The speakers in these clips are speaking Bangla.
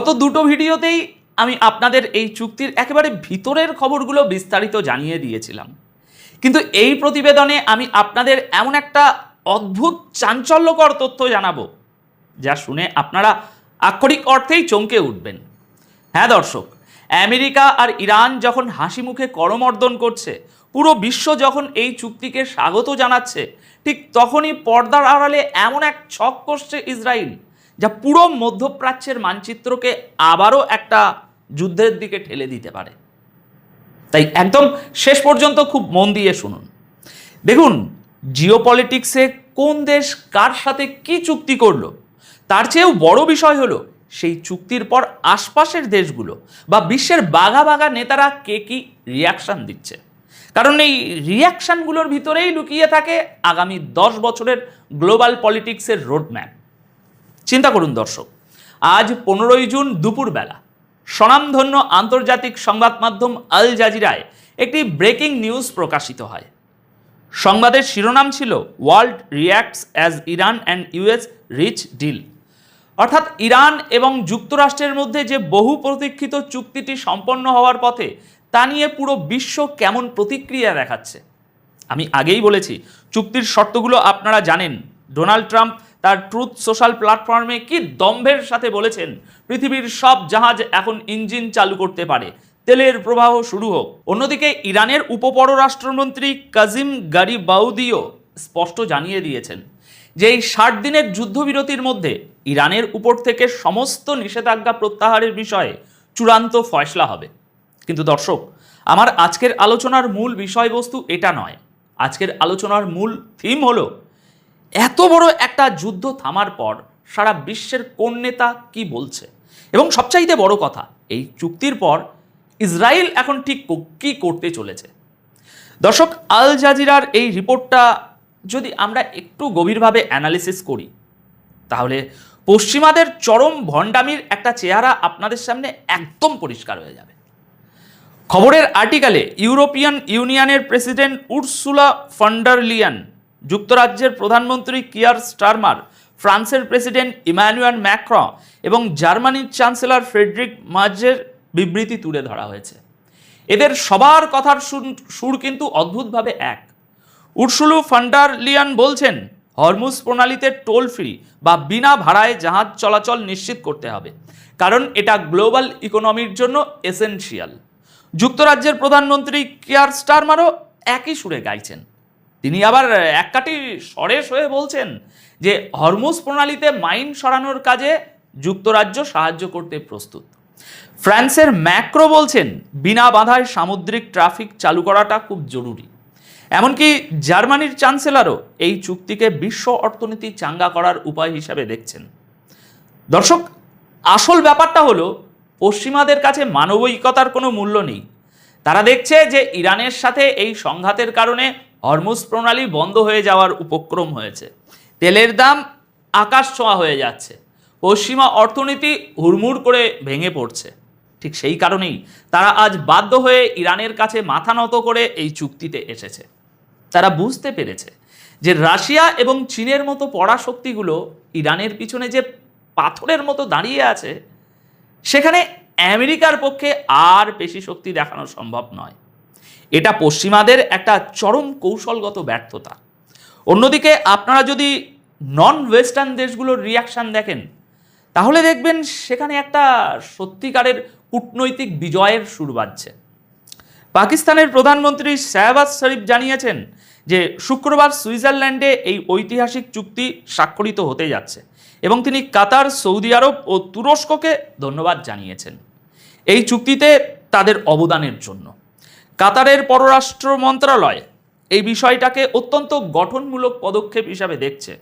গত দুটো ভিডিওতেই আমি আপনাদের এই চুক্তির একেবারে ভিতরের খবরগুলো বিস্তারিত জানিয়ে দিয়েছিলাম, কিন্তু এই প্রতিবেদনে আমি আপনাদের এমন একটা অদ্ভুত চাঞ্চল্যকর তথ্য জানাবো যা শুনে আপনারা আক্ষরিক অর্থেই চমকে উঠবেন। হ্যাঁ দর্শক, আমেরিকা আর ইরান যখন হাসি মুখে করমর্দন করছে, পুরো বিশ্ব যখন এই চুক্তিকে স্বাগত জানাচ্ছে, ঠিক তখনই পর্দার আড়ালে এমন এক ছক কষছে ইসরায়েল, যা পুরো মধ্যপ্রাচ্যের মানচিত্রকে আবারও একটা যুদ্ধের দিকে ঠেলে দিতে পারে। তাই একদম শেষ পর্যন্ত খুব মন দিয়ে শুনুন। দেখুন, জিওপলিটিক্সে কোন দেশ কার সাথে কি চুক্তি করলো, তার চেয়েও বড় বিষয় হলো সেই চুক্তির পর আশপাশের দেশগুলো বা বিশ্বের বাঘা বাঘা নেতারা কে কি রিয়াকশান দিচ্ছে। কারণ এই রিয়াকশানগুলোর ভিতরেই লুকিয়ে থাকে আগামী 10 বছরের গ্লোবাল পলিটিক্সের রোডম্যাপ। চিন্তা করুন দর্শক, আজ 15ই জুন দুপুরবেলা স্বনামধন্য আন্তর্জাতিক সংবাদ মাধ্যম আল জাজিরায় একটি ব্রেকিং নিউজ প্রকাশিত হয়। সংবাদের শিরোনাম ছিল world reacts as Iran and US reach deal, অর্থাৎ ইরান এবং যুক্তরাষ্ট্রের মধ্যে যে বহু প্রতীক্ষিত চুক্তিটি সম্পন্ন হওয়ার পথে, তা নিয়ে পুরো বিশ্ব কেমন প্রতিক্রিয়া দেখাচ্ছে। আমি আগেই বলেছি, চুক্তির শর্তগুলো আপনারা জানেন। ডোনাল্ড ট্রাম্প তার ট্রুথ সোশ্যাল প্ল্যাটফর্মে কি দম্ভের সাথে বলেছেন, পৃথিবীর সব জাহাজ এখন ইঞ্জিন চালু করতে পারে, তেলের প্রবাহ শুরু হোক। অন্যদিকে ইরানের উপপররাষ্ট্রমন্ত্রী কাজিম গারিবাউদিও স্পষ্ট জানিয়ে দিয়েছেন যে এই 60 দিনের যুদ্ধবিরতির মধ্যে ইরানের উপর থেকে সমস্ত নিষেধাজ্ঞা প্রত্যাহারের বিষয়ে চূড়ান্ত ফয়সলা হবে। কিন্তু দর্শক, আমার আজকের আলোচনার মূল বিষয়বস্তু এটা নয়। আজকের আলোচনার মূল থিম হলো এত বড় একটা যুদ্ধ থামার পর সারা বিশ্বের কোন নেতা কি বলছে, এবং সবচাইতে বড় কথা, এই চুক্তির পর ইসরায়েল এখন ঠিক কি করতে চলেছে। দর্শক, আল জাজিরার এই রিপোর্টটা যদি আমরা একটু গভীরভাবে অ্যানালিসিস করি, তাহলে পশ্চিমাদের চরম ভণ্ডামির একটা চেহারা আপনাদের সামনে একদম পরিষ্কার হয়ে যাবে। খবরের আর্টিকেলে ইউরোপিয়ান ইউনিয়নের president Ursula von der Leyen, যুক্তরাজ্যের প্রধানমন্ত্রী কিয়ার স্টারমার, ফ্রান্সের প্রেসিডেন্ট ইমানুয়েল ম্যাক্রন এবং জার্মানির চ্যান্সেলর ফ্রেডরিক মার্জের বিবৃতি তুলে ধরা হয়েছে। এদের সবার কথার সুর কিন্তু অদ্ভুতভাবে এক। উর্সুলা ফন ডার লিয়েন বলছেন, হরমুজ প্রণালীতে টোল ফ্রি বা বিনা ভাড়ায় জাহাজ চলাচল নিশ্চিত করতে হবে, কারণ এটা গ্লোবাল ইকোনমির জন্য এসেনশিয়াল। যুক্তরাজ্যের প্রধানমন্ত্রী কিয়ার স্টারমারও একই সুরে গাইছেন। তিনি আবার এককাটি সরেস হয়ে বলছেন যে হরমুজ প্রণালীতে মাইন সরানোর কাজে যুক্তরাজ্য সাহায্য করতে প্রস্তুত। ফ্রান্সের ম্যাক্রো বলছেন, বিনা বাধায় সামুদ্রিক ট্রাফিক চালু করাটা খুব জরুরি। এমনকি জার্মানির চ্যান্সেলরও এই চুক্তিকে বিশ্ব অর্থনীতি চাঙ্গা করার উপায় হিসাবে দেখছেন। দর্শক, আসল ব্যাপারটা হলো পশ্চিমাদের কাছে মানবিকতার কোনো মূল্য নেই। তারা দেখছে যে ইরানের সাথে এই সংঘাতের কারণে হরমুজ প্রণালী বন্ধ হয়ে যাওয়ার উপক্রম হয়েছে, তেলের দাম আকাশ ছোঁয়া হয়ে যাচ্ছে, পশ্চিমা অর্থনীতি হুড়মুড় করে ভেঙে পড়ছে। ঠিক সেই কারণেই তারা আজ বাধ্য হয়ে ইরানের কাছে মাথা নত করে এই চুক্তিতে এসেছে। তারা বুঝতে পেরেছে যে রাশিয়া এবং চীনের মতো পরাশক্তিগুলো ইরানের পিছনে যে পাথরের মতো দাঁড়িয়ে আছে, সেখানে আমেরিকার পক্ষে আর বেশি শক্তি দেখানো সম্ভব নয়। এটা পশ্চিমাদের একটা চরম কৌশলগত ব্যর্থতা। অন্যদিকে আপনারা যদি নন ওয়েস্টার্ন দেশগুলোর রিয়াকশান দেখেন, তাহলে দেখবেন সেখানে একটা সত্যিকারের কূটনৈতিক বিজয়ের সুর বাজছে। পাকিস্তানের প্রধানমন্ত্রী শাহবাজ শরীফ জানিয়েছেন যে শুক্রবার সুইজারল্যান্ডে এই ঐতিহাসিক চুক্তি স্বাক্ষরিত হতে যাচ্ছে, এবং তিনি কাতার, সৌদি আরব ও তুরস্ককে ধন্যবাদ জানিয়েছেন এই চুক্তিতে তাদের অবদানের জন্য। কাতারের পররাষ্ট্র মন্ত্রণালয় এই বিষয়টাকে অত্যন্ত গঠনমূলক পদক্ষেপ হিসাবে দেখছে।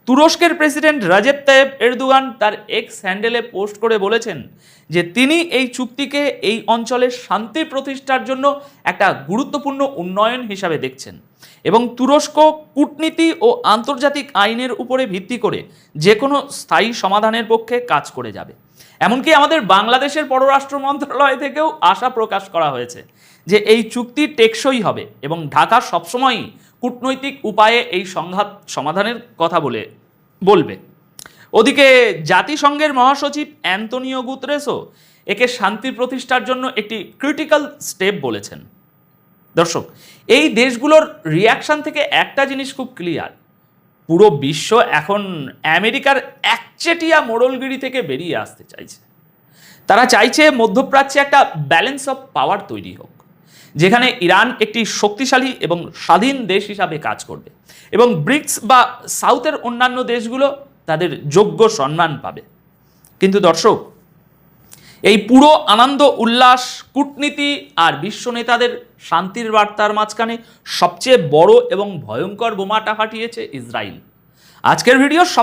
তুরস্কের প্রেসিডেন্ট রাজেব তাইয়েব এরদোগান তার এক্স হ্যান্ডেলে পোস্ট করে বলেছেন যে তিনি এই চুক্তিকে এই অঞ্চলের শান্তি প্রতিষ্ঠার জন্য একটা গুরুত্বপূর্ণ উন্নয়ন হিসাবে দেখছেন, এবং তুরস্ক কূটনীতি ও আন্তর্জাতিক আইনের উপরে ভিত্তি করে যে কোনো স্থায়ী সমাধানের পক্ষে কাজ করে যাবে। এমনকি আমাদের বাংলাদেশের পররাষ্ট্র মন্ত্রণালয় থেকেও আশা প্রকাশ করা হয়েছে যে এই চুক্তি টেকসই হবে এবং ঢাকা সবসময়ই কূটনৈতিক উপায়ে এই সংঘাত সমাধানের কথা বলবে। ওদিকে জাতিসংঘের মহাসচিব অ্যান্তোনিও গুতেরেসও একে শান্তি প্রতিষ্ঠার জন্য একটি ক্রিটিক্যাল স্টেপ বলেছেন। দর্শক, এই দেশগুলোর রিয়াকশন থেকে একটা জিনিস খুব ক্লিয়ার, পুরো বিশ্ব এখন আমেরিকার একচেটিয়া মোড়লগিরি থেকে বেরিয়ে আসতে চাইছে। তারা চাইছে মধ্যপ্রাচ্যে একটা ব্যালেন্স অফ পাওয়ার তৈরি হোক, যেখানে ইরান একটি শক্তিশালী এবং স্বাধীন দেশ হিসাবে কাজ করবে এবং ব্রিক্স বা সাউথের অন্যান্য দেশগুলো তাদের যোগ্য সম্মান পাবে। কিন্তু দর্শক, এই পুরো আনন্দ উল্লাস, কূটনীতি আর বিশ্ব নেতাদের শান্তির বার্তার মাঝখানে সবচেয়ে বড় এবং ভয়ঙ্কর বোমাটা ফাটিয়েছে ইসরায়েল। আজকের ভিডিওর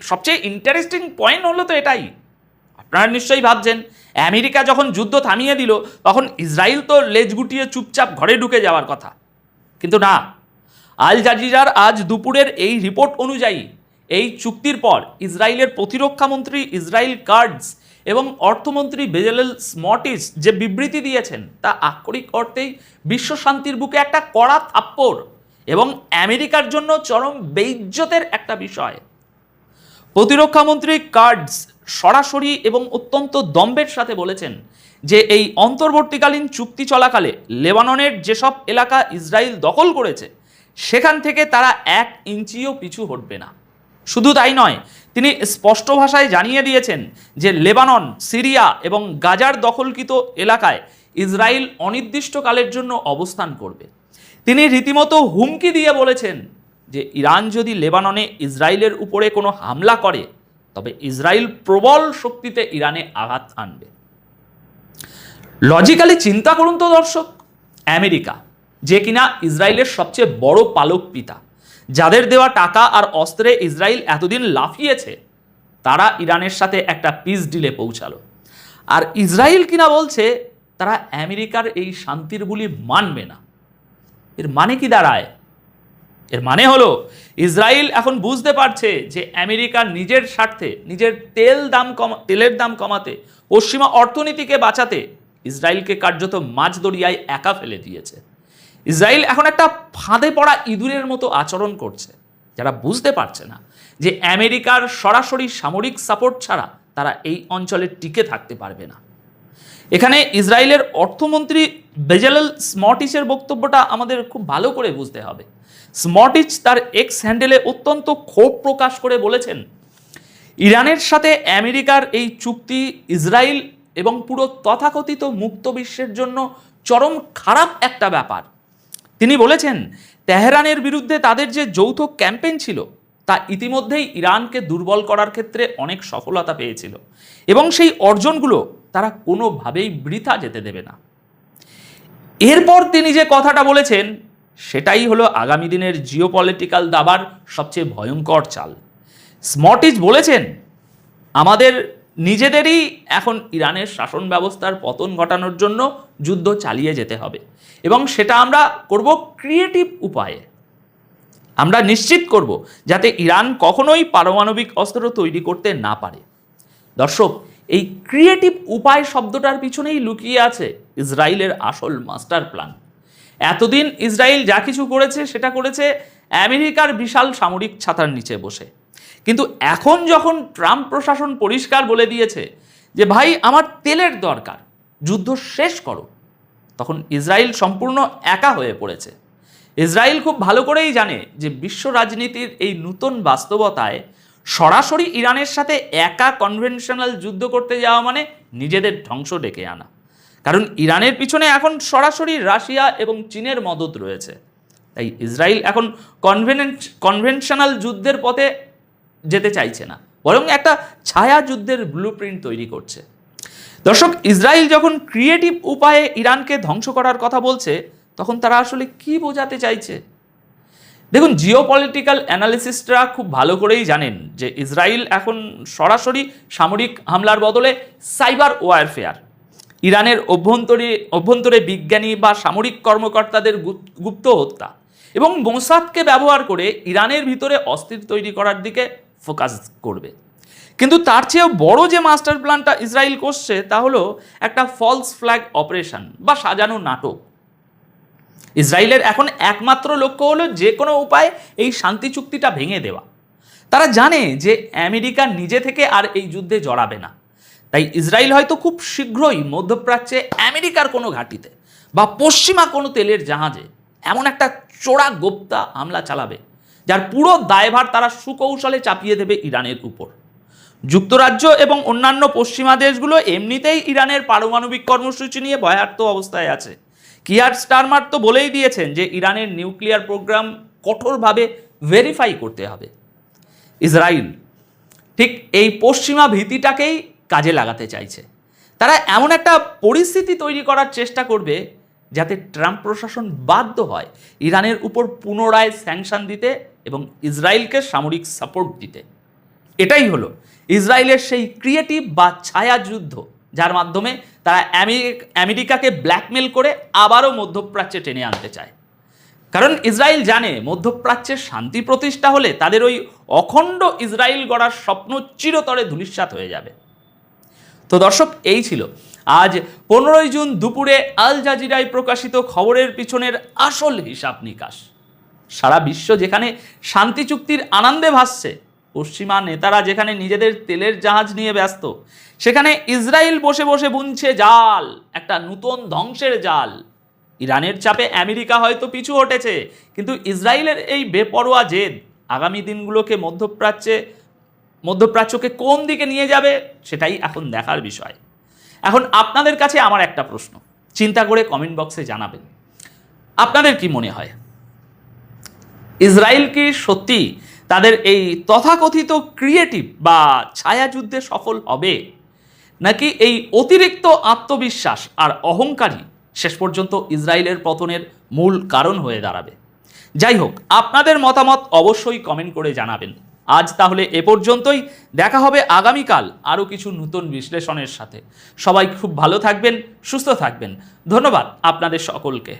সবচেয়ে ইন্টারেস্টিং পয়েন্ট হলো তো এটাই। আপনারা নিশ্চয়ই ভাবছেন, আমেরিকা যখন যুদ্ধ থামিয়ে দিল তখন ইসরায়েল তো লেজ গুটিয়ে চুপচাপ ঘরে ঢুকে যাওয়ার কথা। কিন্তু না, আল জাজিরার আজ দুপুরের এই রিপোর্ট অনুযায়ী এই চুক্তির পর ইসরায়েলের প্রতিরক্ষামন্ত্রী ইসরায়েল কাটজ এবং অর্থমন্ত্রী বেজালেল স্মোট্রিচ যে বিবৃতি দিয়েছেন তা আক্ষরিক অর্থেই বিশ্ব শান্তির বুকে একটা কড়া থাপ্পড় এবং আমেরিকার জন্য চরম বেইজ্জতের একটা বিষয়। প্রতিরক্ষামন্ত্রী কাটজ সরাসরি এবং অত্যন্ত দম্ভের সাথে বলেছেন যে এই অন্তর্বর্তীকালীন চুক্তি চলাকালে লেবাননের যেসব এলাকা ইসরায়েল দখল করেছে সেখান থেকে তারা 1 ইঞ্চিও পিছু হটবে না। শুধু তাই নয়, তিনি স্পষ্ট ভাষায় জানিয়ে দিয়েছেন যে লেবানন, সিরিয়া এবং গাজার দখলকৃত এলাকায় ইসরায়েল অনির্দিষ্টকালের জন্য অবস্থান করবে। তিনি রীতিমতো হুমকি দিয়ে বলেছেন যে ইরান যদি লেবাননে ইসরায়েলের উপরে কোনো হামলা করে তবে ইসরায়েল প্রবল শক্তিতে ইরানে আঘাত আনবে। লজিক্যালি চিন্তা করুন তো দর্শক, আমেরিকা যে কিনা ইসরায়েলের সবচেয়ে বড় পালক পিতা, যাদের দেওয়া টাকা আর অস্ত্রে ইসরায়েল এতদিন লাফিয়েছে, তারা ইরানের সাথে একটা পিস ডিলে পৌঁছালো। আর ইসরায়েল কিনা বলছে তারা আমেরিকার এই শান্তির বুলি মানবে না। এর মানে কি দাঁড়ায়? এর মানে হলো ইসরায়েল এখন বুঝতে পারছে যে আমেরিকা নিজের স্বার্থে, নিজের তেলের দাম কমাতে, পশ্চিমা অর্থনীতিকে বাঁচাতে ইসরায়েলকে কার্যত মাঝ দরিয়ায় একা ফেলে দিয়েছে। ইসরায়েল এখন একটা ফাঁদে পড়া ইঁদুরের মতো আচরণ করছে, যারা বুঝতে পারছে না যে আমেরিকার সরাসরি সামরিক সাপোর্ট ছাড়া তারা এই অঞ্চলে টিকে থাকতে পারবে না। এখানে ইসরায়েলের অর্থমন্ত্রী বেজালেল স্মোট্রিচের বক্তব্যটা আমাদের খুব ভালো করে বুঝতে হবে। স্মোট্রিচ তার এক্স হ্যান্ডেলে অত্যন্ত ক্ষোভ প্রকাশ করে বলেছেন, ইরানের সাথে আমেরিকার এই চুক্তি ইসরায়েল এবং পুরো তথাকথিত মুক্ত বিশ্বের জন্য চরম খারাপ একটা ব্যাপার। তিনি বলেছেন, তেহরানের বিরুদ্ধে তাদের যে যৌথ ক্যাম্পেইন ছিল তা ইতিমধ্যেই ইরানকে দুর্বল করার ক্ষেত্রে অনেক সফলতা পেয়েছিল এবং সেই অর্জনগুলো তারা কোনোভাবেই বৃথা যেতে দেবে না। এরপর তিনি যে কথাটা বলেছেন সেটাই হলো আগামী দিনের জিওপলিটিক্যাল দাবার সবচেয়ে ভয়ঙ্কর চাল। স্মোট্রিচ বলেছেন, আমাদের নিজেদেরই এখন ইরানের শাসন ব্যবস্থার পতন ঘটানোর জন্য যুদ্ধ চালিয়ে যেতে হবে এবং সেটা আমরা করব ক্রিয়েটিভ উপায়ে। আমরা নিশ্চিত করব যাতে ইরান কখনোই পারমাণবিক অস্ত্র তৈরি করতে না পারে। দর্শক, এই ক্রিয়েটিভ উপায় শব্দটার পিছনেই লুকিয়ে আছে ইসরায়েলের আসল মাস্টার প্ল্যান। এতদিন ইসরায়েল যা কিছু করেছে সেটা করেছে আমেরিকার বিশাল সামরিক ছাতার নিচে বসে। কিন্তু এখন যখন ট্রাম্প প্রশাসন পরিষ্কার বলে দিয়েছে যে ভাই আমার তেলের দরকার, যুদ্ধ শেষ করো, তখন ইসরায়েল সম্পূর্ণ একা হয়ে পড়েছে। ইসরায়েল খুব ভালো করেই জানে যে বিশ্ব রাজনীতির এই নতুন বাস্তবতায় সরাসরি ইরানের সাথে একা কনভেনশনাল যুদ্ধ করতে যাওয়া মানে নিজেদের ধ্বংস ডেকে আনা। কারণ ইরানের পিছনে এখন সরাসরি রাশিয়া এবং চীনের মদত রয়েছে। তাই ইসরায়েল এখন কনভেনশনাল যুদ্ধের পথে যেতে চাইছে না, বরং একটা ছায়া যুদ্ধের ব্লুপ্রিন্ট তৈরি করছে। দর্শক, ইসরায়েল যখন ক্রিয়েটিভ উপায়ে ইরানকে ধ্বংস করার কথা বলছে তখন তারা আসলে কি বোঝাতে চাইছে? দেখুন, জিওপলিটিক্যাল অ্যানালিসিস্টরা খুব ভালো করেই জানেন যে ইসরায়েল এখন সরাসরি সামরিক হামলার বদলে সাইবার ওয়ারফেয়ার, ইরানের অভ্যন্তরে বিজ্ঞানী বা সামরিক কর্মকর্তাদের গুপ্ত হত্যা এবং মোসাদকে ব্যবহার করে ইরানের ভিতরে অস্থির তৈরি করার দিকে ফোকাস করবে। কিন্তু তার চেয়েও বড় যে মাস্টার প্ল্যানটা ইসরায়েল করছে তা হলো একটা ফলস ফ্ল্যাগ অপারেশন বা সাজানো নাটক। ইসরায়েলের এখন একমাত্র লক্ষ্য হলো যে কোনো উপায়ে এই শান্তি চুক্তিটা ভেঙে দেওয়া। তারা জানে যে আমেরিকা নিজে থেকে আর এই যুদ্ধে জড়াবে না, তাই ইসরায়েল হয়তো খুব শীঘ্রই মধ্যপ্রাচ্যে আমেরিকার কোনো ঘাঁটিতে বা পশ্চিমা কোনো তেলের জাহাজে এমন একটা চোরা গোপ্তা হামলা চালাবে যার পুরো দায়ভার তারা সুকৌশলে চাপিয়ে দেবে ইরানের উপর। যুক্তরাজ্য এবং অন্যান্য পশ্চিমা দেশগুলো এমনিতেই ইরানের পারমাণবিক কর্মসূচি নিয়ে ভয়ার্থ অবস্থায় আছে। কিয়ার স্টারমার তো বলেই দিয়েছেন যে ইরানের নিউক্লিয়ার প্রোগ্রাম কঠোরভাবে ভেরিফাই করতে হবে। ইসরায়েল ঠিক এই পশ্চিমা ভীতিটাকেই কাজে লাগাতে চাইছে। তারা এমন একটা পরিস্থিতি তৈরি করার চেষ্টা করবে যাতে ট্রাম্প প্রশাসন বাধ্য হয় ইরানের উপর পুনরায় স্যাংশন দিতে এবং ইসরায়েলকে সামরিক সাপোর্ট দিতে। এটাই হলো ইসরায়েলের সেই ক্রিয়েটিভ বা ছায়া যুদ্ধ, যার মাধ্যমে তারা আমেরিকাকে ব্ল্যাকমেল করে আবারও মধ্যপ্রাচ্যে টেনে আনতে চায়। কারণ ইসরায়েল জানে মধ্যপ্রাচ্যের শান্তি প্রতিষ্ঠা হলে তাদের ওই অখণ্ড ইসরায়েল গড়ার স্বপ্ন চিরতরে ধূলিসাৎ হয়ে যাবে। তো দর্শক, এই ছিল আজ 15 জুন দুপুরে আল জাজিরায় প্রকাশিত খবরের পিছনের আসল হিসাব নিকাশ। সারা বিশ্ব যেখানে শান্তি চুক্তির আনন্দে ভাসছে, পশ্চিমা নেতারা যেখানে নিজেদের তেলের জাহাজ নিয়ে ব্যস্ত, সেখানে ইসরায়েল বসে বসে বুনছে জাল, একটা নতুন ধ্বংসের জাল। ইরানের চাপে আমেরিকা হয়তো পিছু হটেছে, কিন্তু ইসরায়েলের এই বেপরোয়া জেদ আগামী দিনগুলোকে মধ্যপ্রাচ্যকে কোন দিকে নিয়ে যাবে সেটাই এখন দেখার বিষয়। এখন আপনাদের কাছে আমার একটা প্রশ্ন, চিন্তা করে কমেন্ট বক্সে জানাবেন। আপনাদের কি মনে হয়, ইসরায়েল কি সত্যি তাদের এই তথাকথিত ক্রিয়েটিভ বা ছায়াযুদ্ধে সফল হবে, নাকি এই অতিরিক্ত আত্মবিশ্বাস আর অহংকারী শেষ পর্যন্ত ইসরায়েলের পতনের মূল কারণ হয়ে দাঁড়াবে? যাই হোক, আপনাদের মতামত অবশ্যই কমেন্ট করে জানাবেন। আজ তাহলে এ পর্যন্তই, দেখা হবে আগামীকাল আরও কিছু নতুন বিশ্লেষণের সাথে। সবাই খুব ভালো থাকবেন, সুস্থ থাকবেন। ধন্যবাদ আপনাদের সকলকে।